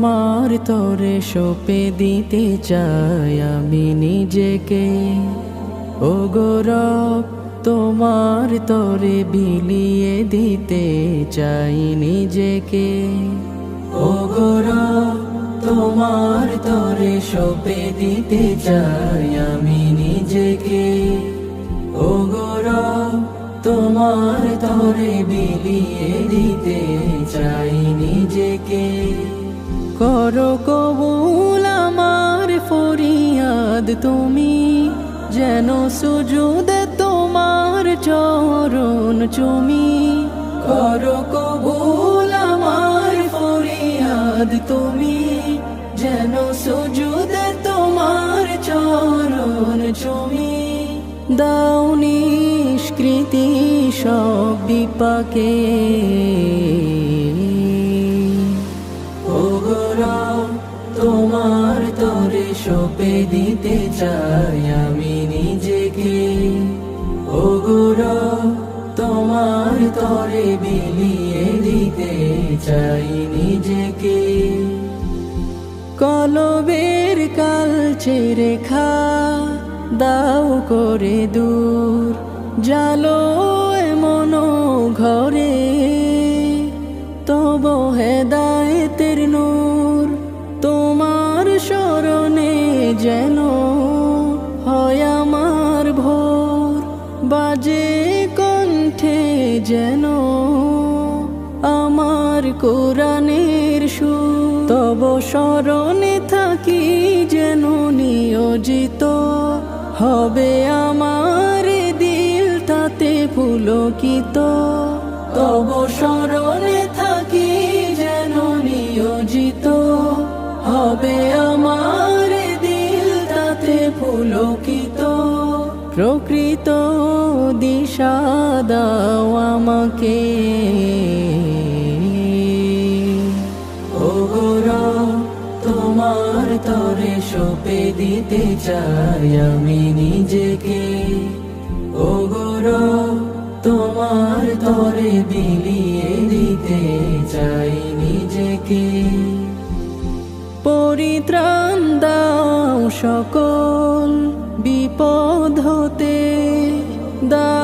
তোমার তরে সঁপে দিতে চাই আমি নিজেকে। ও গো রব তোমার তরে বিলিয়ে দিতে চাই নিজেকে। ও গো রব তোমার তরে সঁপে দিতে চাই আমি নিজেকে। ও গো রব তোমার তরে বিলিয়ে দিতে চাই নিজেকে। করো কবুল আমার ফরিয়াদ তুমি, যেন সুজুদে তোমার চরণ চুমি। করো কবুল আমার ফরিয়াদ তুমি, যেন সুজুদে তোমার চরণ চুমি। দাও নিষ্কৃতি সব বিপাকে। ও গো রব তোমার তরে সঁপে দিতে চাই আমি নিজেকে। ও গো রব তোমার তরে বিলিয়ে দিতে চাই নিজেকে। কলবের কালচে রেখা দাও করে দূর, জালো এমন ঘরে তব হেদায়েতের নূর। তোমার শরণে যেন হয় আমার ভোর, বাজে কণ্ঠে যেন আমার কোরআনের সুর। তব শরণে থাকি যেন নিয়োজিত, হবে আমার দিল তাতে পুলকিত। তব শরণে থাকি যেন নিয়োজিত, হবে আমার দিল তাতে পুলকিত। প্রকৃত দিশা দাও আমাকে। ও গো রব তোমার তরে সঁপে দিতে চাই আমি নিজেকে। ও গো রব তোমার তরে বিলিয়ে দিতে চাই নিজেকে। পরিত্রাণ দাও সকল বিপদ হতে, দাও